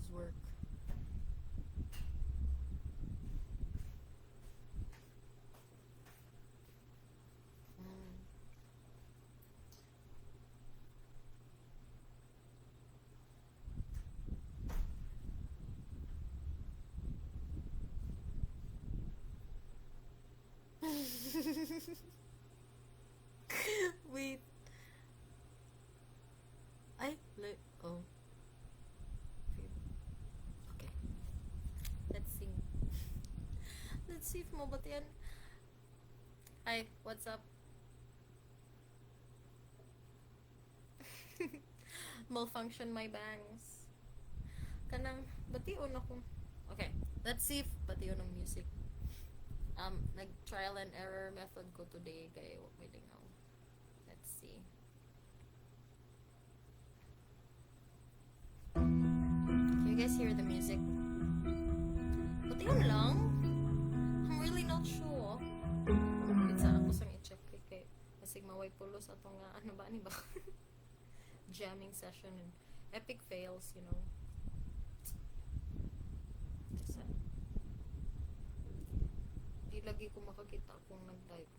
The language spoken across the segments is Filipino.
earlobes work. Wait. Oh. Okay. Let's sing. Let's see if mabot yan. Hi, what's up? Malfunction my bangs. Kanang, bation ako. Okay, let's see if bation ng music. Nag-trial and error method ko today. Kaya, wait now. Let's see. Can you guys hear the music? Bation lang? I'm really not sure. Wait, saan ako sang i-check kay masig maway pulos atong ano ba ni ba? Jamming session and epic fails, you know. Di lagi ko makakita kung nag-type.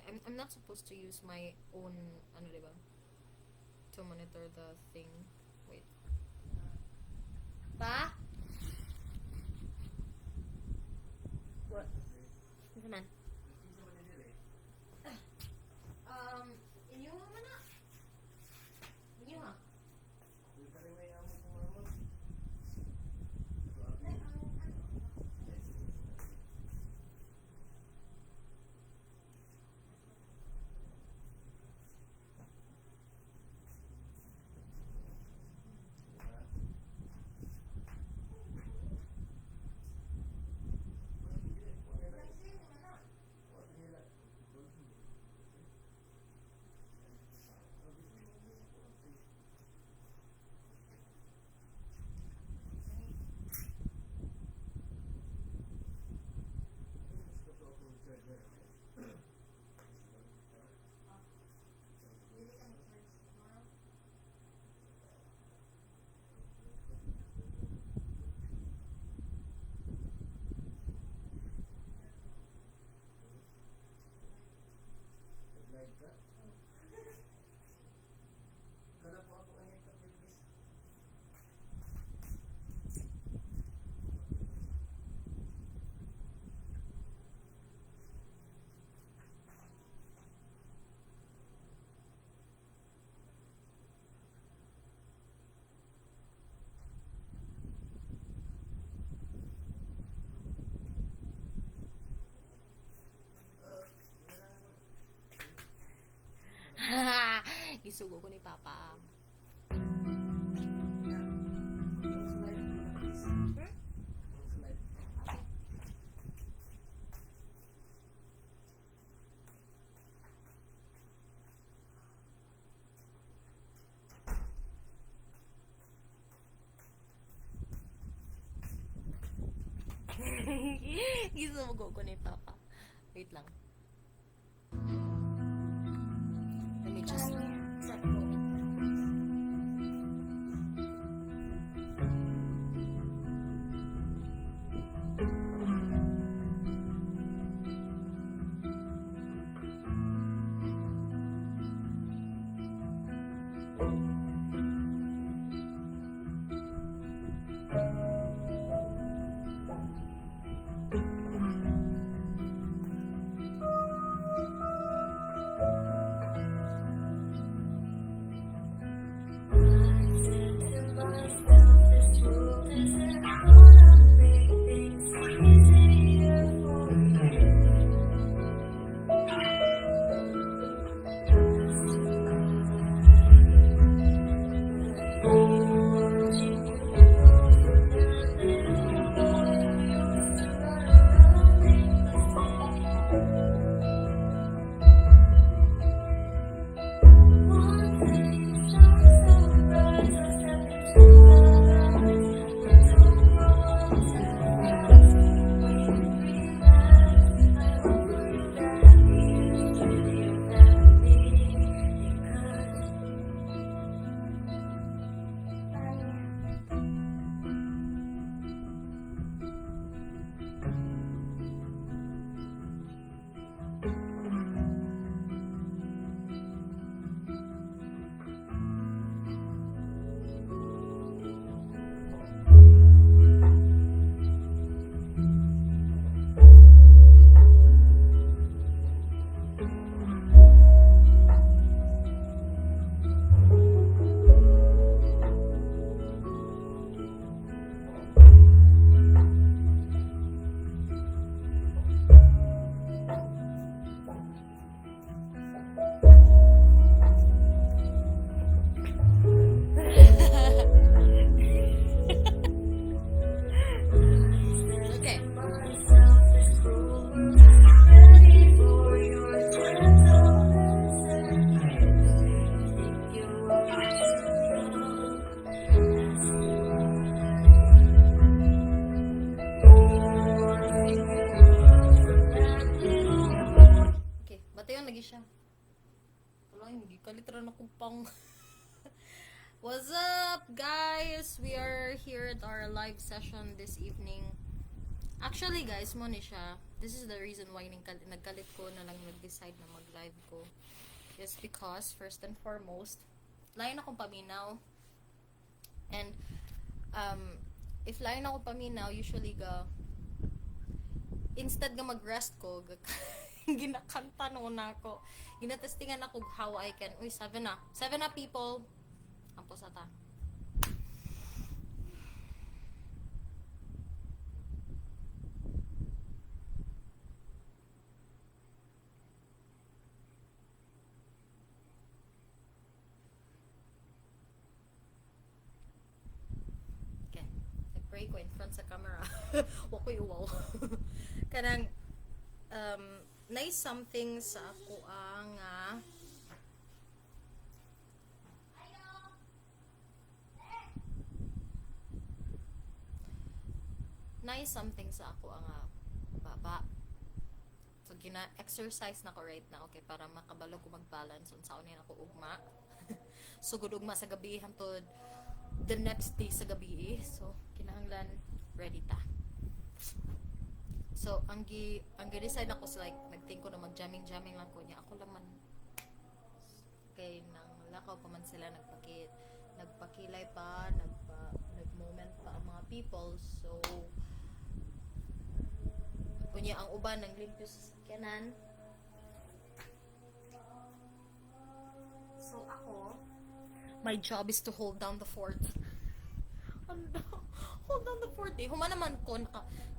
I'm not supposed to use my own ano diba? To monitor the thing. Wait. Pa? What? Ano man? Inyo man na. Inyo ha? Isugo ko ni Papa. Isugo ko ni Papa. Wait lang. Let me just set go. long. What's up, guys? We are here at our live session this evening. Actually, guys, mo ni siya. This is the reason why nagkalit ko na lang nag-decide na mag-live ko. Is because, first and foremost, layo na akong paminaw. And, if layo na akong paminaw, usually instead nga mag-rest ko, ginakanta noon ako. Ginatestingan ako how I can, 7 na. 7 na, people. Ampos ata. Okay. Nag-pray ko in front sa camera. Wakoy uwaw. Kanang, nice something sa ako nga nice something sa ako ang baba. So gina-exercise na ko right now okay para makabalo ko mag-balance unsa unin ako ugma. Sugod ugma sa gabi hangtod the next day sa gabi. So kinahanglan ready ta. So ang gi-decide ako like nagting ko na mag-jamming lang ko niya. Ako lang man kay nang lakaw pa man sila nagpakilay pa, nag-moment pa ang mga people. So kunya ang uban ng limpyo sa sakyanan. So ako, my job is to hold down the fort. Hold down the fort eh. Huma naman ko,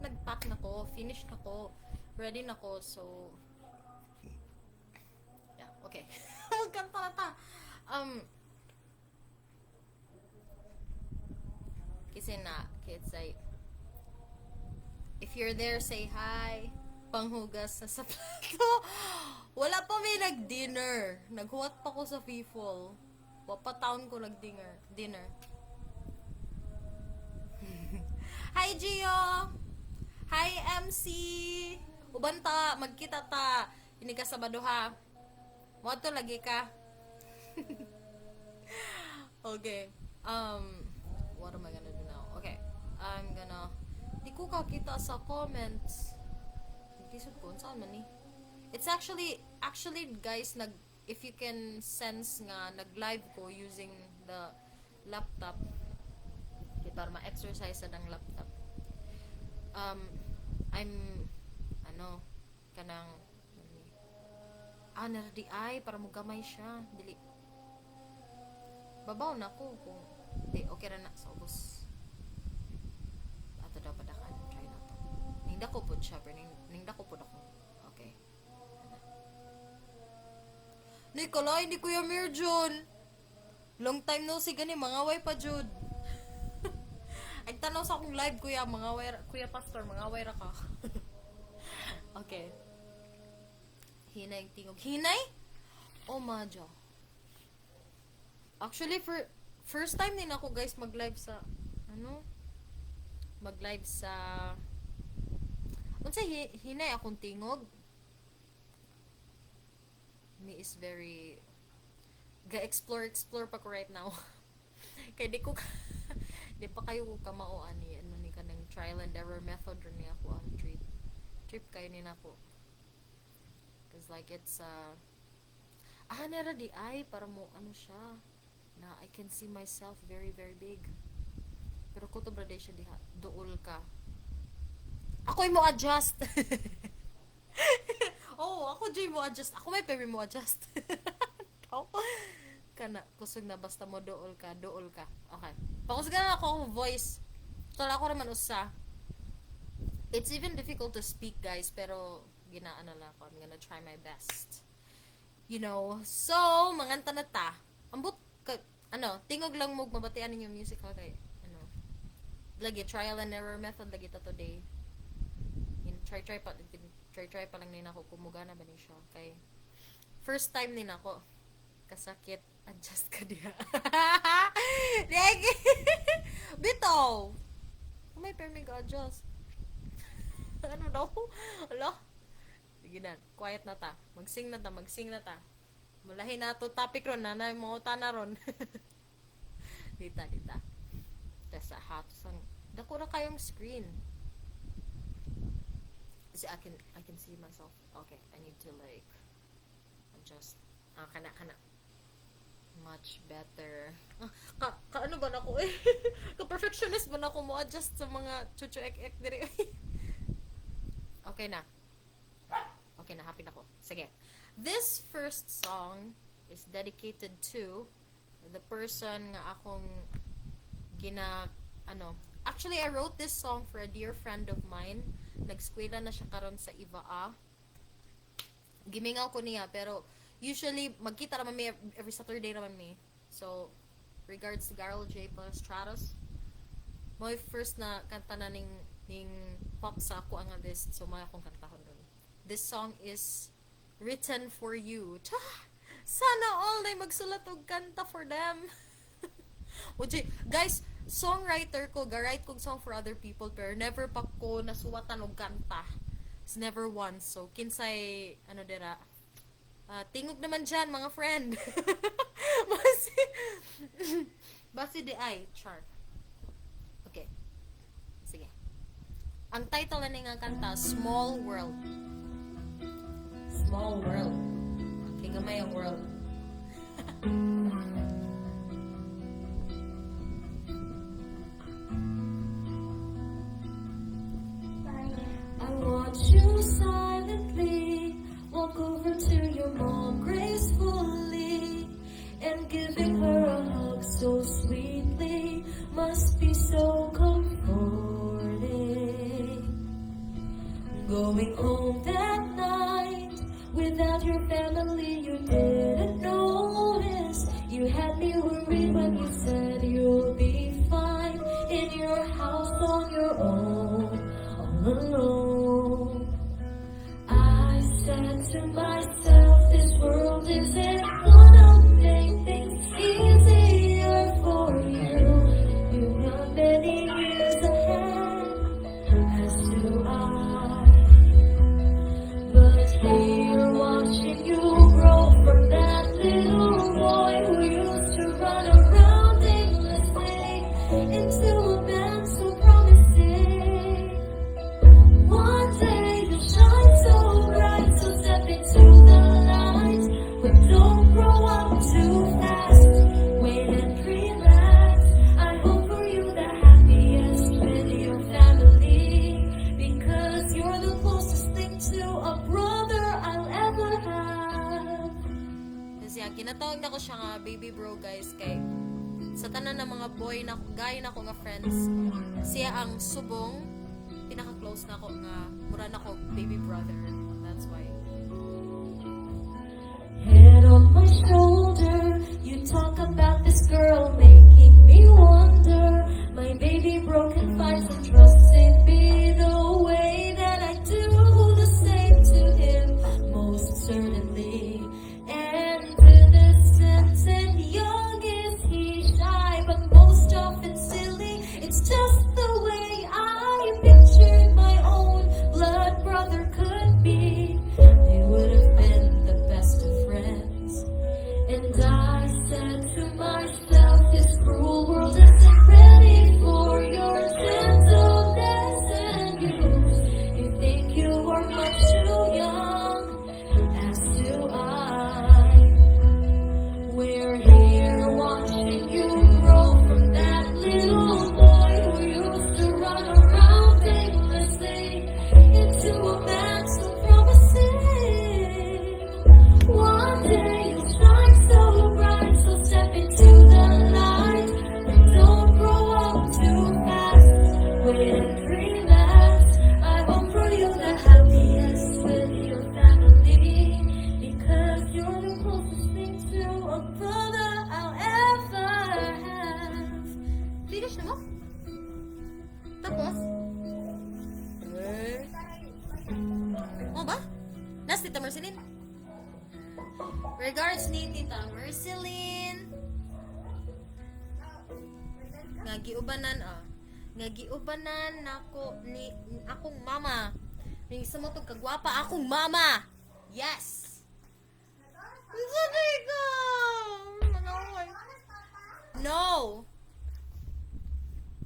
nag-pack na ko, finish na ko, ready na ko, so yeah, okay. Magkanta na ta. Kasi na, kids like, if you're there, say hi. Panghugas sa plato. Wala pa may nag-dinner. Naghuwat pa ko sa FIFOL. Wapataon ko nag-dinner. Hi, Gio! Hi, MC! Ubanta, magkita ta. Hindi ka Sabado ha. Mo to lagi ka. Okay. What am I gonna do now? Okay. I'm gonna di ko kakita sa comments. Gisod ko, saan man eh? It's actually guys, if you can sense nga, nag-live ko using the laptop. Okay, para ma-exercise ng laptop. I'm, kanang, naradi ay, para mo gamay siya. Dili. Babaw na ko kung, di, okay na sa ubos. Daw padakan try na to ningda ko pud siya pero ningda ko pud ako okay Nicola hindi Kuya Mir Jun long time no see gani mga way pa jud ay tanaw sa akong live kuya mga way Kuya Pastor mga way ra ka okay hinay tingog hinay oh madja actually for first time din ako guys mag live sa mag-live sa unsay hinay akong tingog me is very ga-explore pa ko right now kay di pa kayo ko kamaoan ni ni kanang trial and error method rin ni ako ang trip kayo ni nako cause like it's nara di ay para mo siya na I can see myself very very big. Pero ko to brother siya diha. Duol ka. Ako'y mo adjust. Oh, ako Jay mo adjust. Ako may pwede mo adjust. Kana, kusog na basta mo duol ka. Okay. Pakusog na ako voice. Tala ko naman usa. It's even difficult to speak guys, pero ginaano lang ako. I'm gonna try my best. You know, so, manganta na ta. Ambot, tingog lang mo mabatian ninyo music okay. Lagi trial and error method lagi ta today. Try pa lang din ako kumuga na ba ni siya. Okay. First time din ako kasakit adjust ka diha. Lagi. Bitaw. May permit adjust. Ano daw? Ala. Sige na. Quiet na ta. Magsing na ta. Mulahin na to topic ron, nanay mo na ron. Dita. Tesa hatos ang dako na kayong screen. See, I can see myself. Okay, I need to like adjust. Kana. Much better. Ano ba na ko eh? Ka-perfectionist ba na ko mo adjust sa mga chuchu-ek-ek diri. Okay na. Okay na, happy na ko. Sige. This first song is dedicated to the person nga akong actually I wrote this song for a dear friend of mine. Nag-eskwela na siya karon sa Ivaa. Gimingaw ko niya pero usually magkita naman mi every Saturday naman mi. So regards to Garl J plus Stratos. My first na kanta na ning pop sa ako ang this, so may akong kantahon ron. This song is written for you. Sana all na magsulat og kanta for them. Oje, guys, songwriter ko, ga-write kong song for other people pero never pa ko nasuwatan og kanta. It's never once. So kinsay dira. Tingog naman dyan, mga friend. Basi di ay, char. Okay. Sige. Ang title na nga kanta, Small World. Small World. Okay, gamay ang world. I want you silently walk over to your mom gracefully and giving her a hug so sweetly must be so comforting. Going home that night without your family you didn't notice. You had me worried when you said you'll be fine in your house on your own, all alone. I said to myself, this world isn't gonna make things easier for you. You have many years ahead, as do I. But here watching you grow from that little boy who used to run around aimlessly into a man so promising. One day you'll shine so bright, so step into the light. But don't grow up too fast, wait and relax. I hope for you the happiest with your family, because you're the closest thing to a brother I'll ever have. Kasi ginatawag na ko siya nga baby bro, guys, kay sa tanan ng mga boy na guy na ko nga friends, siya ang subong pinaka-close na ko nga mura na ko baby brother. That's why. Head on my shoulder, you talk about this girl making me wonder. My baby bro can find some trust in me the way that I do the same to him, most certainly. And innocent and young is he, shy but most often silly. It's just the way I pictured my own blood brother could be. They would have been the best of friends. And I said to myself, this cruel world isn't ready for your gentleness and youth. You think you are much too young, as do I. We're here watching you grow from that little boy who used to run around aimlessly into a man so promising. One day you'll shine so bright, so step into the light. But don't grow up too fast, wait and relax. I hope for you the happiest with your family, because you're the closest thing to a brother I'll ever have. Finish na mo? Tapos? Mo ba? Nas Tita Marceline? Regards ni Tita Marceline. Nga giubanan nako ni akong mama. Ning sa mo to kagwapa akong mama. Yes. Sanay ka! Manaway. No!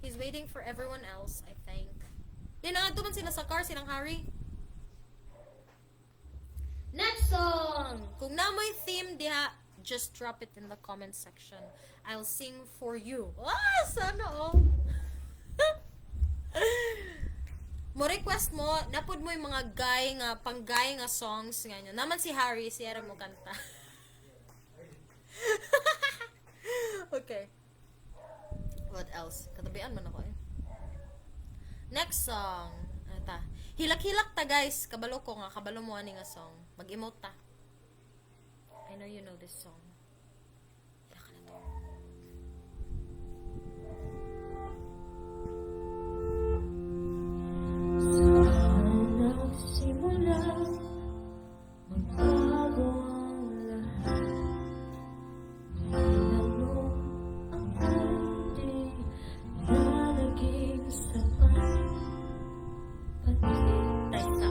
He's waiting for everyone else, I think. Di na man sila sa car, silang Harry. Next song! Kung na may theme diha, just drop it in the comment section. I'll sing for you. Ah! Sana oh! Mo request mo, napod mo yung mga pang-gay nga songs nga nyo. Naman si Harry, siya mo kanta. Okay. What else? Katabian man ako eh. Next song. Ano ta? Hilak-hilak ta guys. Kabalo ko nga. Kabalo mo ani nga song. Mag-emote ta. I know you know this song. Hilak ka na to. Nagsimula magbago ang lahat. Tinanong ako'y di nalaging sapat. Pati Taysa.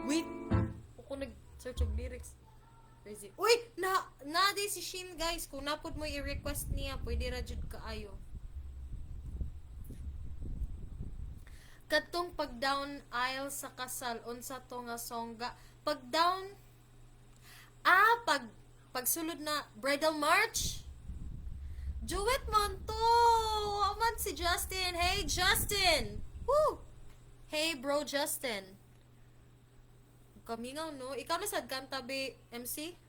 Wait! Ako nag-search of lyrics. Crazy. Uy! Na di si Shin guys. Kung napod mo i-request niya, pwede ra jud kaayo. Katong pag-down aisle sa kasal, unsa to nga songga. Pag-down, pagsulod na bridal march. Duet man to! Aman si Justin. Hey, Justin! Woo! Hey, bro, Justin. Kamingaw, no? Ikaw na sad kanta, be, MC?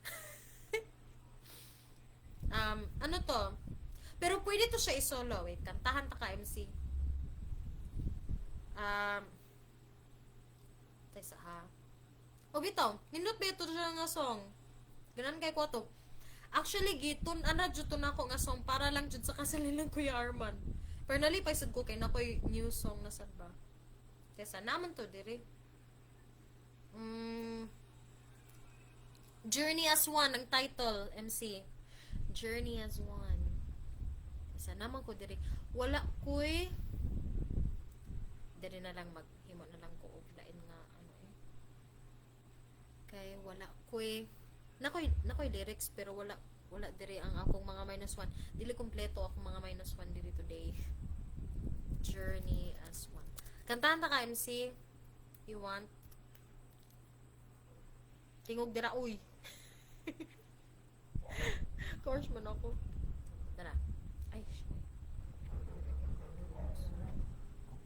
Ano to? Pero pwede to siya isolo. Wait, kantahan ta ka, MC. Tay sa ha. O bitaw, nindot ba ito siya nga song? Ganan kay ko to. Actually, gitun, jud to na ako nga song para lang jud sa kasalilang Kuya Arman. Pero nalipay sad ko kay nakoy new song na sad ba. Kesa naman to, diri. Journey as One, ang title, MC. Journey as One. Kesa naman ko, diri. Wala ko'y diri na lang maghimo na lang ko og lain nga ano eh. Kay wala ko'y nakoy lyrics pero wala diri ang akong mga -1. Dili kompleto akong mga -1 diri today. Journey as One. Kantahan ta ka MC. You want? Tingog dira uy. Course man ako. Tara. Ay, shit.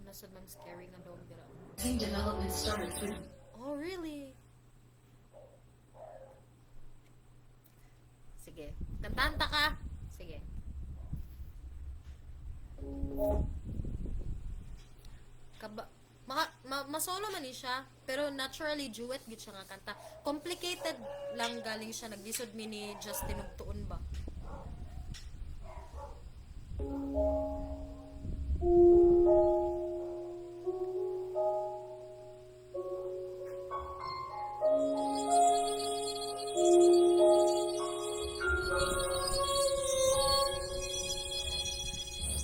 Nasad mang scary nga dog dira. Team development started with Oh, really? Sige. Kantanta ka. Sige. Masolo man ni siya, pero naturally duet gid siya nga kanta. Complicated lang galing siya naglisod mi ni Justin og tuon ba.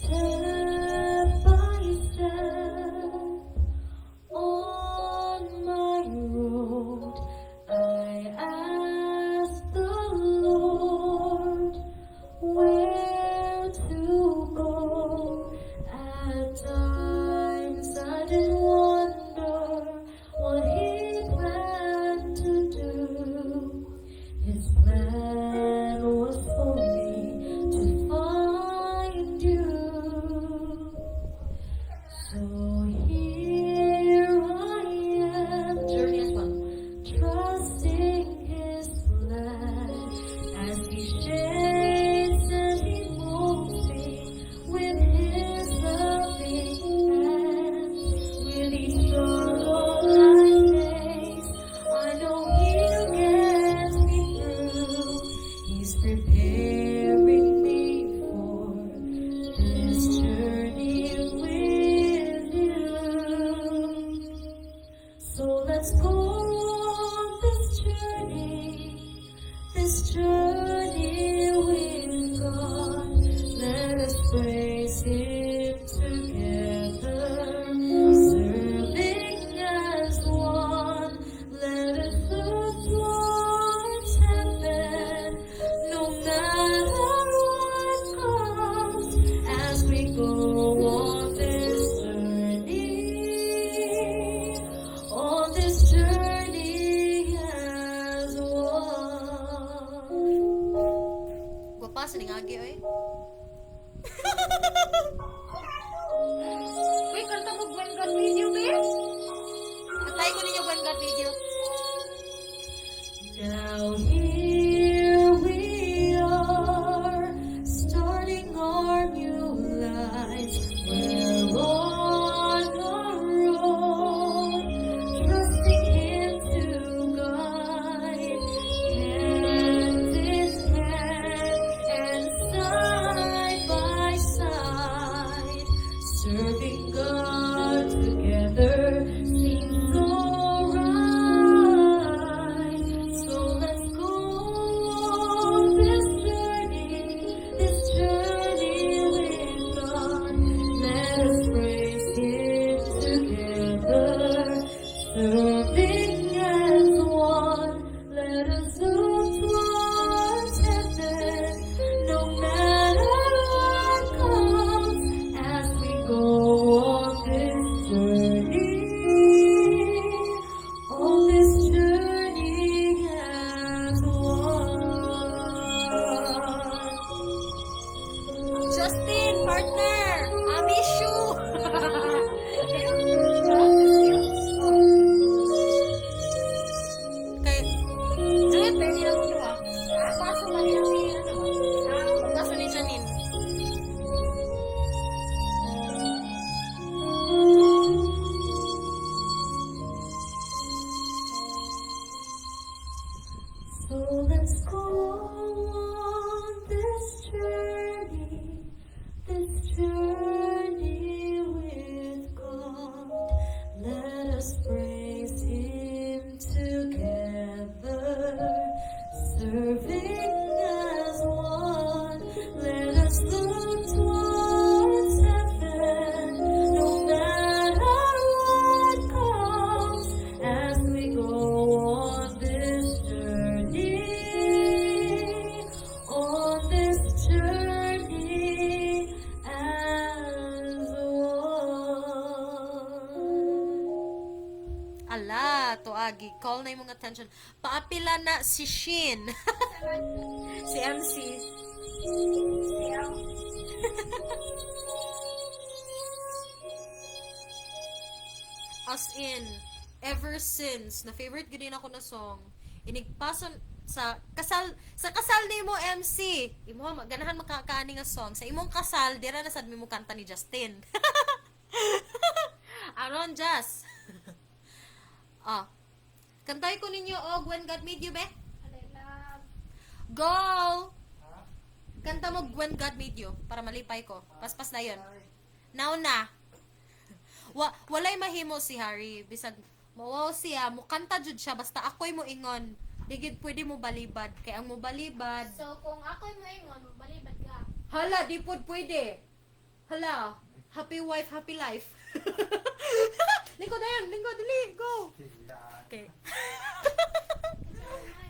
step by step on my road, I ask the Lord where to go. At times I did wonder what He planned to do. His plan was for me to find you. So here I am, Journey as One. trusting His plan as He shapes and He molds me with His loving hand. With each struggle I face, I know He'll get me through. He's preparing me for this journey with you. So let's go on this journey with God. Let us praise Him together, serving as one. Let us look for sa ningagi, oy. Uy, kanta mo Gwen God video, babe? Atay ko ninyo Gwen God video. Now here we are, starting our new lives. We're on a road, trusting Him to guide, hand in hand and side by side, serving God together seems so right. So let's go on this journey with God. Let us praise Him together, serving as one. Let us look towards heaven, no matter what comes, as we go on this journey. On this journey as one. Justin, partner! I miss you! Kay, Jay, pwede lang ito ah. Paso man yan si kaso ni Janine. So let's go on this journey with God. Let us praise Him together, serving as one. Let us look towards heaven, no matter what comes, as we go on this journey. On this journey as one. Ala, tuagi. Call na yung mga attention. Paapila na si Shin. Si MC. As in, ever since, na favorite gudin ako na song, inigpason sa kasal nimo MC. Imo ganahan makakaani nga song. Sa imong kasal, dira na sad mo kanta ni Justin. Aron Jazz. Ah. Kantay ko ninyo og When God Made You, be? Go! Kanta mo When God Made You para malipay ko. Paspas na 'yon. Now na. Walay mahimo si Harry bisag mawaw siya mo kanta jud siya basta ako'y mo ingon. Digid pwede mo balibad kay ang mo balibad. So, kung ako'y maingon, balibad ka. Hala, di pod pwede. Hala, happy wife, happy life. Lingkod na yan, lingkod, dali, go. Okay.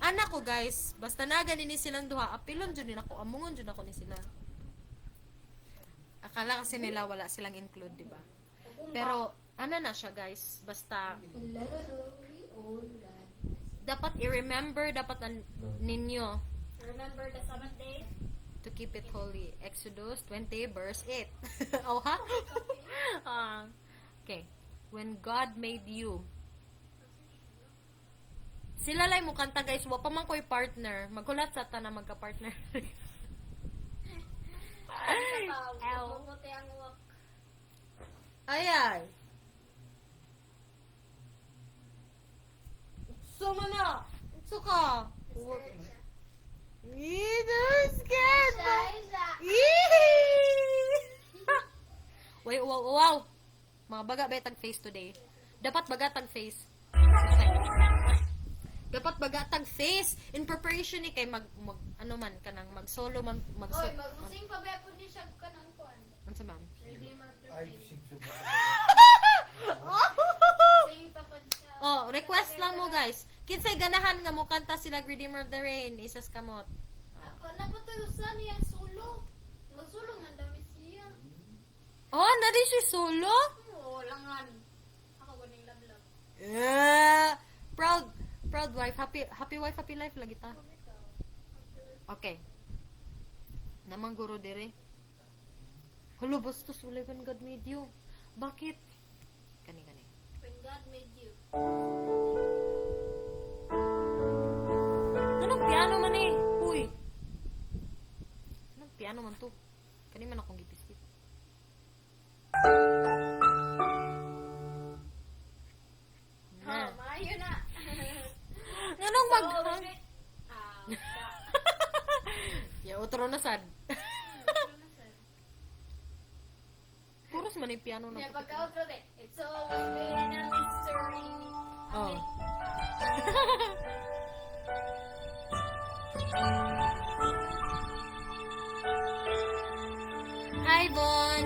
Anak ko guys, basta na ganini silang duha, apilon dyan din ako, amungon dyan ako ni sila. Akala kasi nila wala silang include, di ba? Pero, ano na siya guys, basta dapat i-remember, dapat ninyo Remember the Sabbath day? to keep it holy. Exodus 20 verse 8. Oh, ha? Okay. When God made you. Sila lang mo kanta guys, wa pa man ko'y partner. Maghulat sa ta na magka-partner. Ow. Mabuti ang uwak. Ay ay. So mana. So ka. That's scared. Wait, wow. Mga baga betag face today. Dapat bagatag face. Dapat bagatag face in preparation ni kay mag ano man kanang mag solo man Oy, mag-using pa ba po ni siya ka ng kuan? Ano man? Redeemer of the Faith. Sing pa po siya. Oh, request lang mo guys. Kinsay ganahan nga mo kanta sila Redeemer of the Rain, isas kamot. Ako na po tayo sa niya solo. Mag-solo nga dami siya. Oh, na di si solo? Oo, langan. Ako ganing lablab. Proud wife, happy wife, happy life lagi ta. Okay. Namang guro dire. Hala, bastos ulay when God made you. Bakit? Kani. When God made you. Anong piano man eh? Uy. Anong piano man to? Kani man akong gipiskit. Na. Maayo na. Anong mag... Ah, Ya, otro na sad. Puros man yung piano na. yeah, pagka-outro de, it's always been a mystery. Oh. Hi, Bon.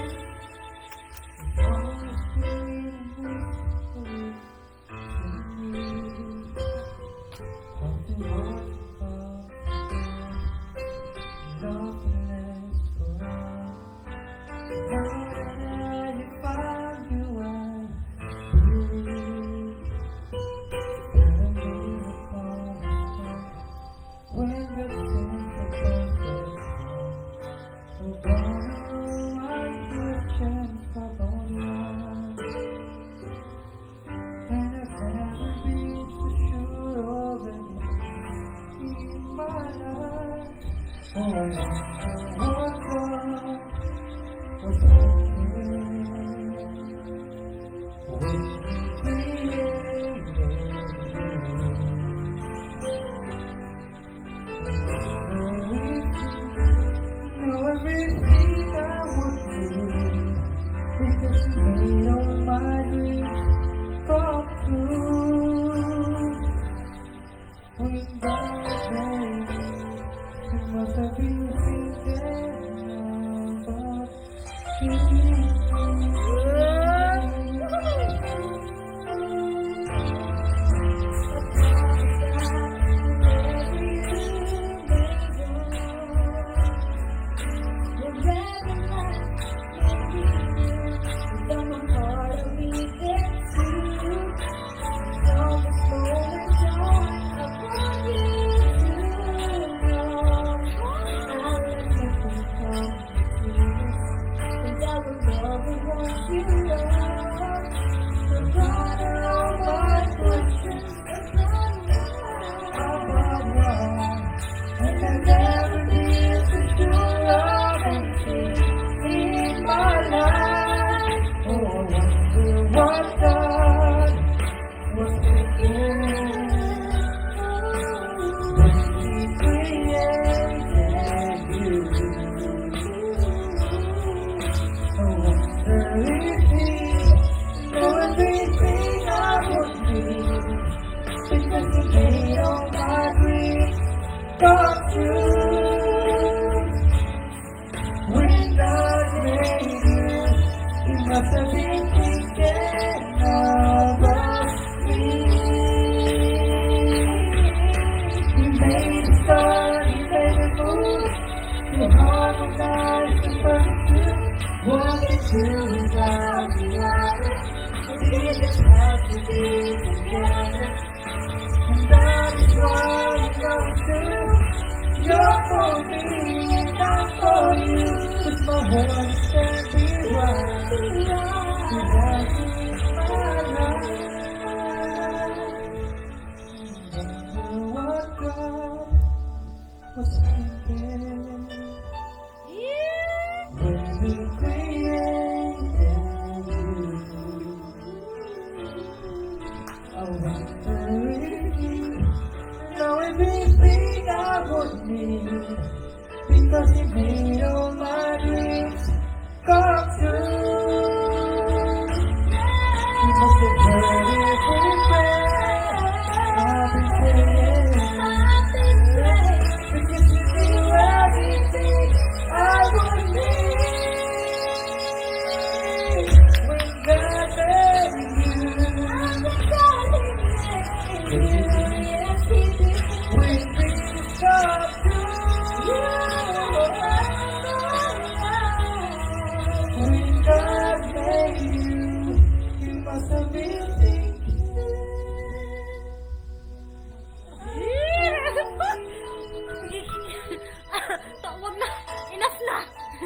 Because you made all my dreams come true. You must have heard it from a friend. I've been praying, because you knew everything I would need. When God made you, when dreams come true.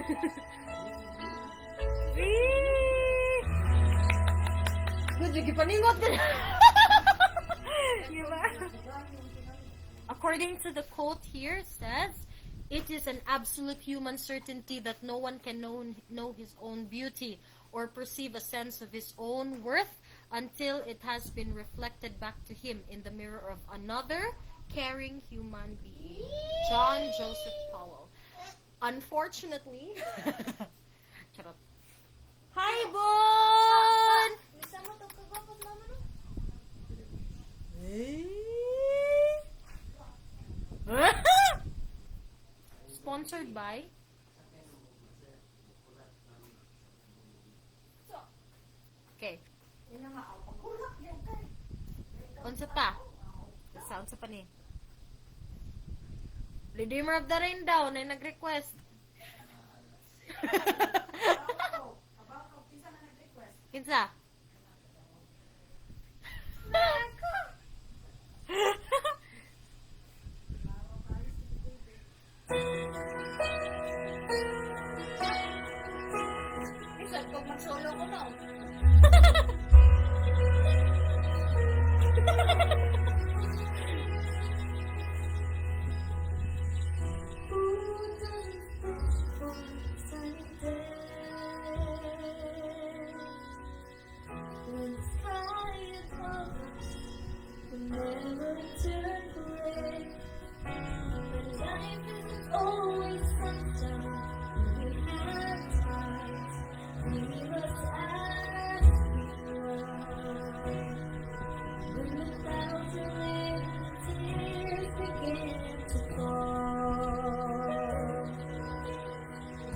Good, lagi paningot ka na. According to the quote here, says, "It is an absolute human certainty that no one can know his own beauty or perceive a sense of his own worth until it has been reflected back to him in the mirror of another caring human being." John Joseph Powell. Unfortunately, charot. Hi, Bon! Bisa mo to kagapot mama no? Sponsored by Okay. Unsa pa? Unsa pa ni? Redeemer of the Rain daw na nag-request. Kinsa? Isa ko mag-solo ko no. When the sky is covers, will never turn gray. But life isn't always sunshine. We have times we must ask why. When the clouds are in, tears begin to fall.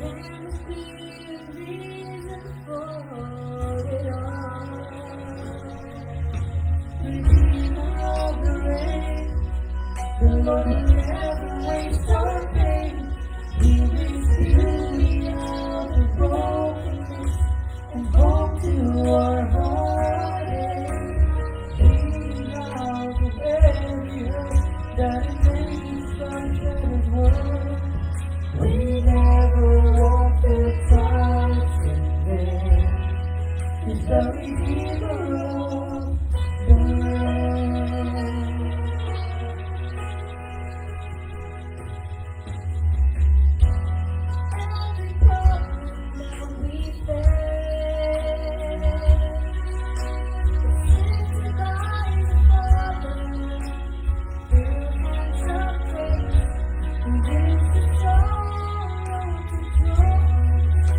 There must be a reason for it all. Redeemer of the rain, the Lord will never waste our pain. He brings beauty out of brokenness and hope to our heartache. Healing out of every hurt that is made sunshine and world. We never walk the paths in vain. He's the Redeemer of the rain. Every problem that we face, assisted by the Father, through hands of grace, and brings the sorrow to joy, to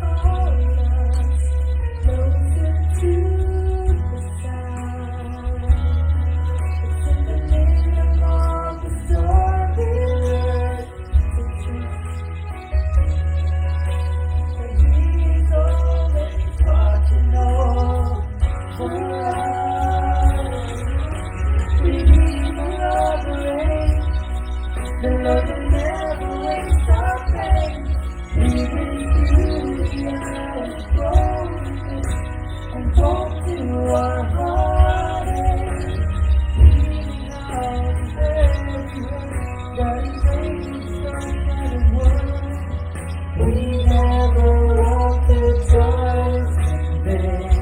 call us closer to the sound. It's in the middle of the stormy earth, the truth that He is already watching over us. Redeemer of the rain, the Lord will never waste our pain. He brings beauty out of brokenness and hope to our heartache. Healing out of every hurt that is made sunshine and world. We never walk the paths in vain.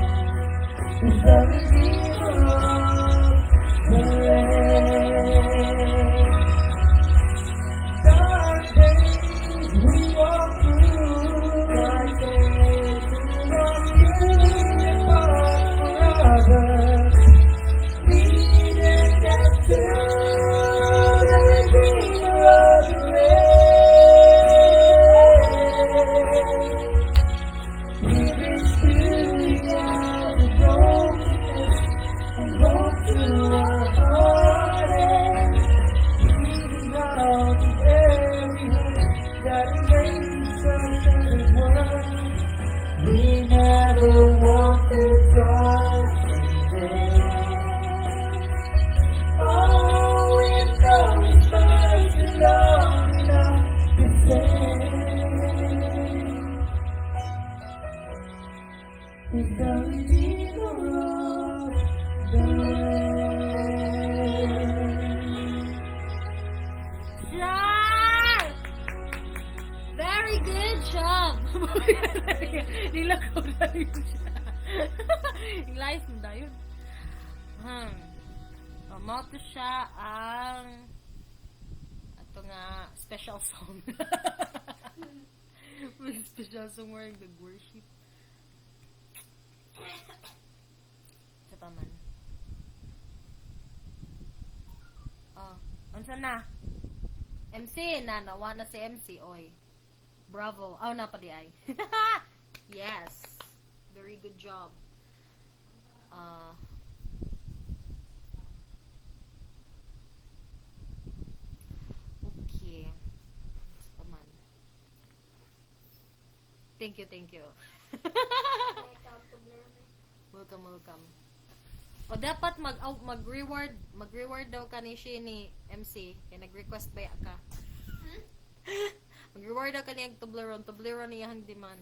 He's the Redeemer of the rain. Dark days we walk through, dark days we walk through, apart forever. Leading us to the Redeemer of the rain. He brings beauty out of brokenness and hope to our heartache. Healing out of every hurt that invades sunshine and world. We never walk the paths in vain. Oh, we've known His mercy long enough to say He's the Redeemer of the rain. Yes! Very good, siya. Nilakaw na yun siya. Yung life mo na yun. Mamoto siya ang ato nga special song. May special song where nag-worship. Sa taman. Unsa na? MC na, nawa na si MC, oy. Bravo. Na pa di ay. Yes. Very good job. Okay. Come on. Thank you, thank you. Welcome, welcome. O dapat mag-reward daw kani siya ni MC kay nag-request ba ka? Mag-reward daw kani ang Toblerone niya ang demand.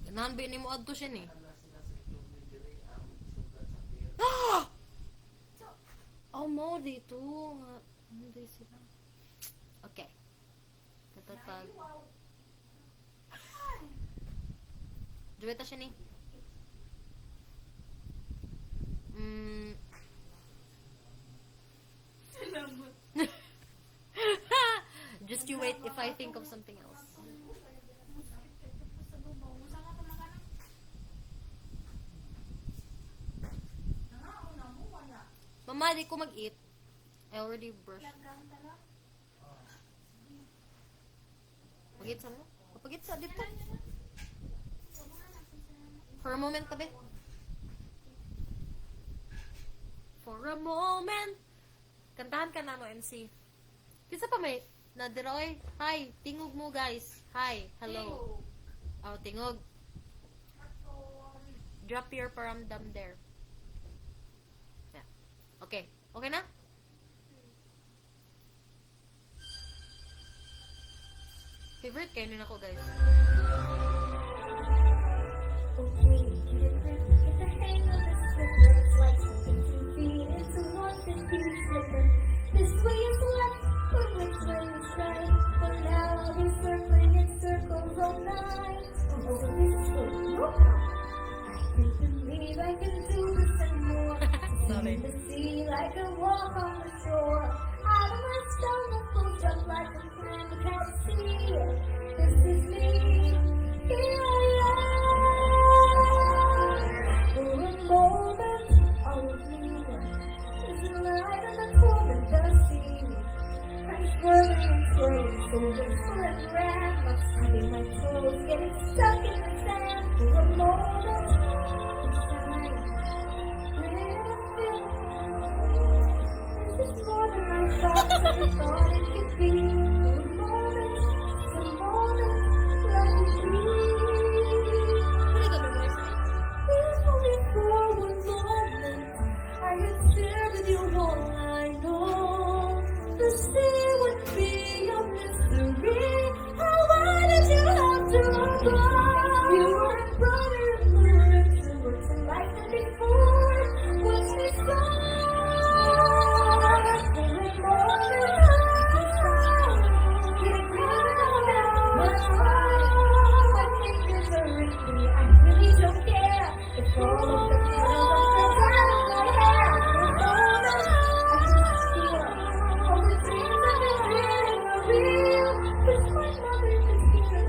Ganahan ba ni mo adto siya ni? Oh mo dito. Hindi sila. Okay. Katatag. Juweta siya ni. Just you wait if I think of something else. Mama, di ko mag-eat. I already brushed. Mag-eat sa mo? Pag-eat sa dito. For a moment, tabi. For a moment. Kantahan ka na mo, MC. Kisa pa may nadiroy. Hi, tingog mo guys. Hi, hello. Oh, tingog. Drop your paramdam there. Yeah. Okay. Okay na? Favorite kayo din ako, guys. Okay, get the hang of this slipper. It's like something to feed. It's a 150 slipper. This way is left, but which way is right? But now I'll be circling in circles all night. Oh, this is what you know. I can't believe I can do this anymore. Sorry. The sea like a walk on the shore. Out of my stomach, pulled up like a clam. I can't see it. This is me. Here I am. For a moment, all of me is the light of the cold and the sea. I'm swirling and swirling, so the foot ran. I'm stubbing my toes, getting stuck in the sand. For a moment, inside, where I feel. This is more than I thought it could be. For a moment, let me breathe. If only for one moment, I could share with you all I know. The sea would be a mystery. How why did you have to go? You were a brother in the river, were to life than before. Watch me fall. For a moment, get rid of now. My fingers are ringing. I really don't care. It's all of the petals of the crown of my hair. For a moment, I can feel all the dreams I've been dreaming are real. Wish my mother could hear.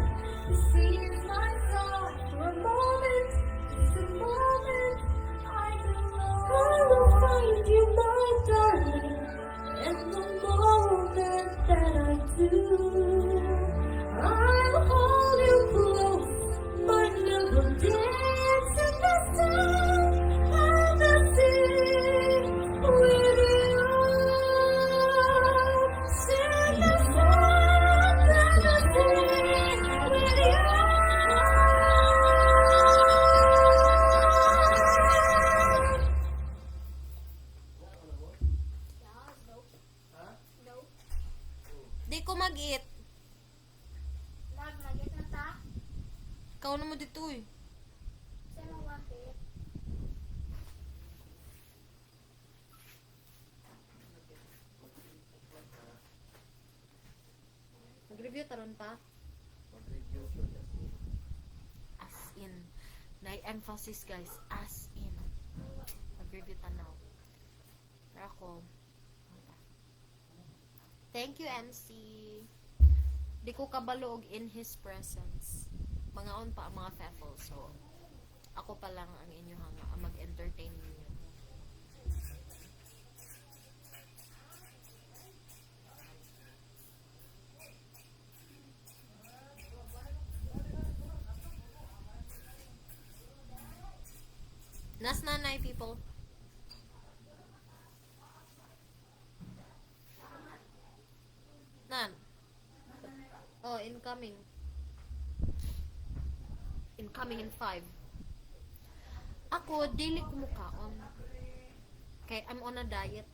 The sea is my song. For a moment, just a moment, I belong. I will find you, my darling. And the moment that I do, I'll hold you close, but never dance in the sun of the sea with you. Sing the song of the sea with you. Di ko mag-eat. Nag-magit na ta? Ikaw na mo dito eh. Saan mo bakit? Mag-review taron pa. Mag-review siya kasi. As in. Na-emphasis guys. As in. Mag-review tanaw. Pero ako. Thank you, MC. Di ko kabalo og in his presence. Mangaon pa ang mga feffel. So, ako pa lang ang inyo ang mag-entertain ninyo. Nas nanay people. Nan. Oh, incoming. Incoming in 5. Ako, daily kumukaon. Kay I'm on a diet.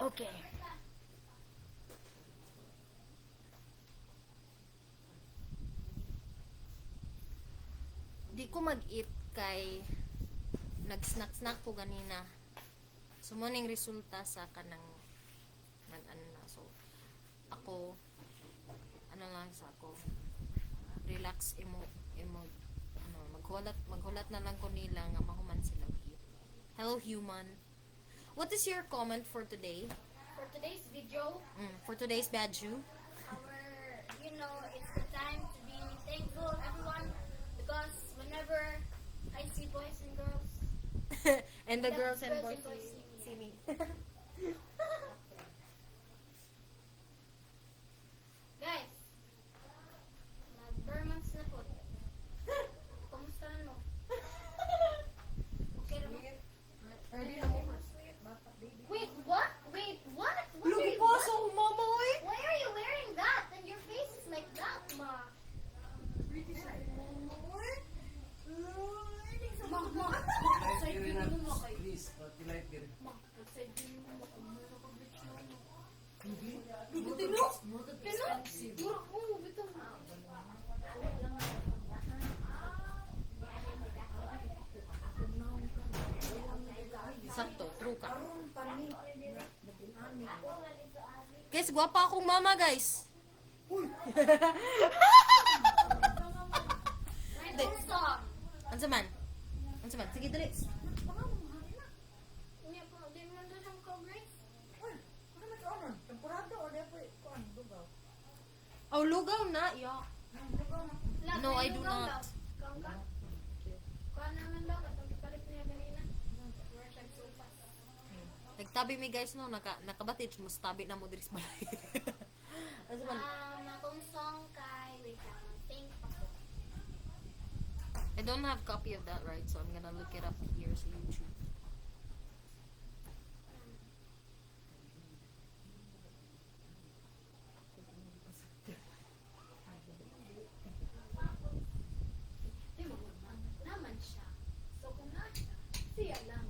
Okay. Di ko mag-eat kay nag-snack ko ganina. So, mo ning resulta sa kanang ano na. So, ako ano lang sa ako relax imo ano, maghulat na lang ko nila nga mahuman sila eat. Hello human. What is your comment for today? For today's video, For today's Badu? it's the time to be thankful, everyone, because whenever I see boys and girls, And the Yeah, girls and girls boys and boys see me. guys, nag-Burmans na po. Kumusta mo? Okay na mo? Wait, what? Wait, what? What are you, what? mama, eh? Why are you wearing that? And your face is like that, ma. Please, pag-like din. Sakto, true ka. Guys, gwapa akong mama, guys. My song. Ansa man? Sige, dali. Hindi po, di mo na siyang coverage. Oh, lugaw na. Yeah. No, I do not. Kuha naman daw, katong ipalit niya ganina. Where siya sofa. Nagtabi mi guys no, nakabatid mo tabi na mo diri sa balay. Ansa man? Akong song kay, wait lang, think ako. I don't have copy of that, right? So I'm gonna look it up here sa YouTube. Di mo naman siya. So kung na siya lang.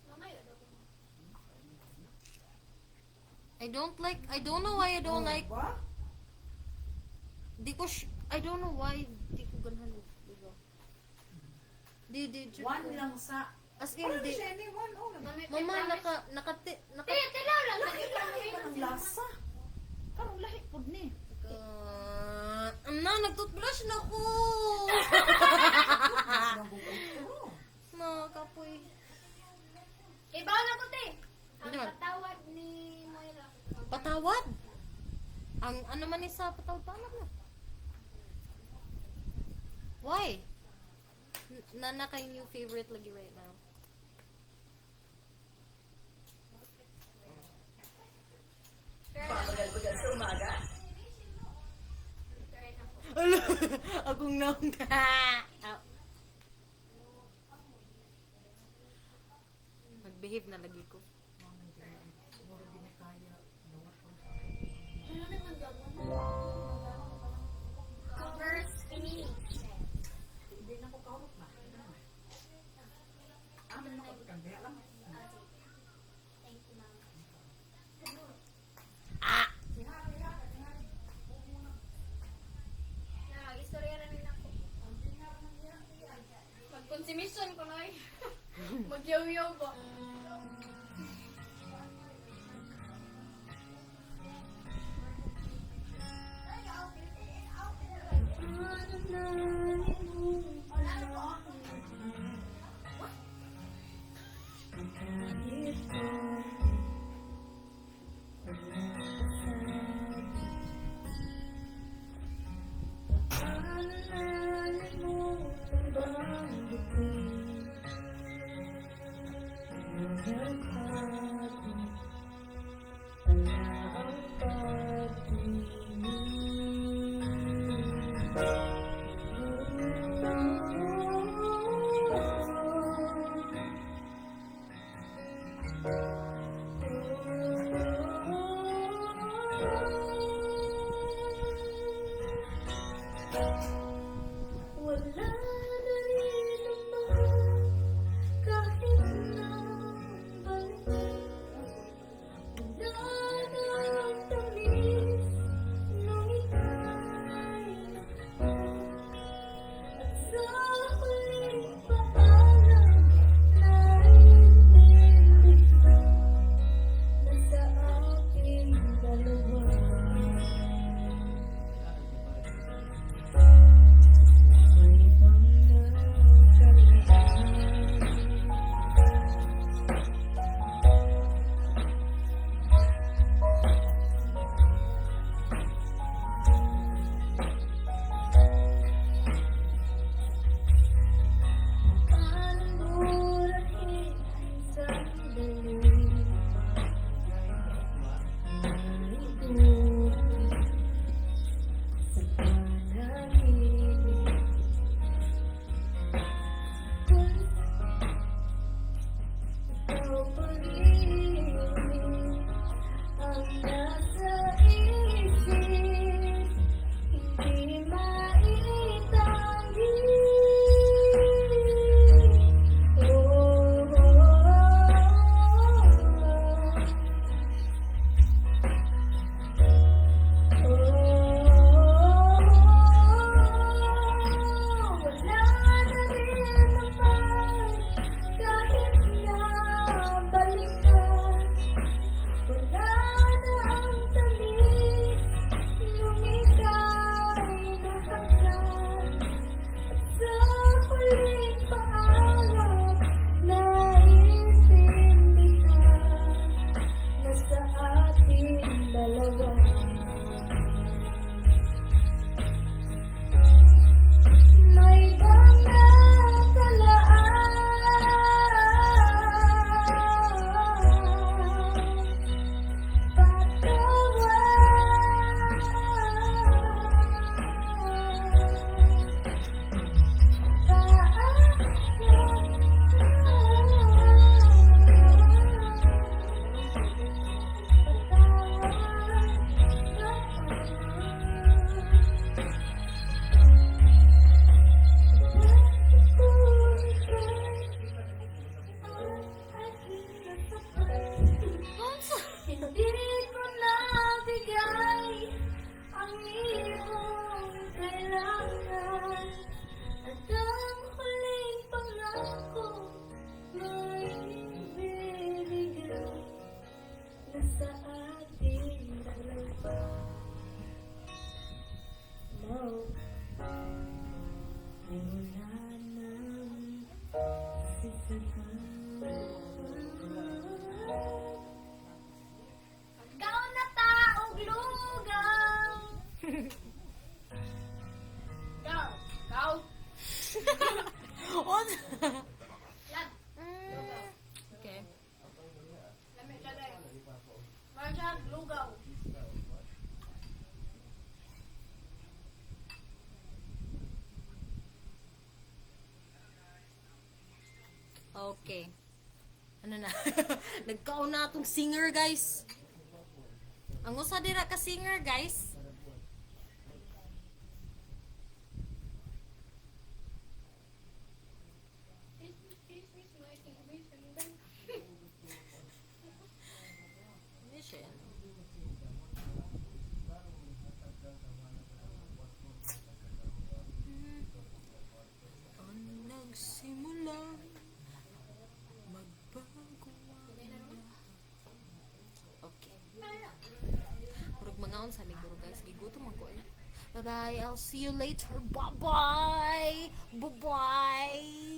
Mamaya daw. I don't know why I don't like, I don't know why di ko ganahan lugaw. Di. One lang sa... As in, di. Anyone, oh, Mama, naka, Tilaw lang. ang lasa. Karong lahi po ni. nag-toothbrush na ko. Kapoy. Ibaw na ko, te. Ang Ano man? patawad ni Moira. Patawad? Ang ano man isa patawad na. Why? Nana kay new favorite lagi right now. Akong nangga. Mag-behave na lagi ko. Verse ini. Hindi na ko kahulog na. Amin na ko kaya lang. Thank you, ma'am. Na, istorya rin ako. Mag-consumption ko na Mag-yaw-yaw ba? Wala na rin naman kahit na balik. Wala na ang tamis nung ika'y at sa huling paalam naiintindihan na sa ating dalawa. May mga panamurahin sa dali. Sa panaginip kung ikaw pa rin ang nasa isip, hindi maitanggi. Wala na rin naman kahit na balikan. Wala na ang tamis nung ika'y nahagkan. At sa huling paalam naiintindihan na sa ating dalawa. May mga talaan Hindi ko nabigay ang iyong kailangan at ang huling pangako may ibibigay na sa ating dalawa. No, ay wala nang sisigaw. Ikaw na taong lugaw. Ikaw. Yan. Okay. Lamig lagay. Marshall, lugaw. Okay. Ano na? Nagkaon na atong singer, guys. Ang usa dira ka singer, guys. Bye-bye. I'll see you later. Bye-bye. Bye-bye.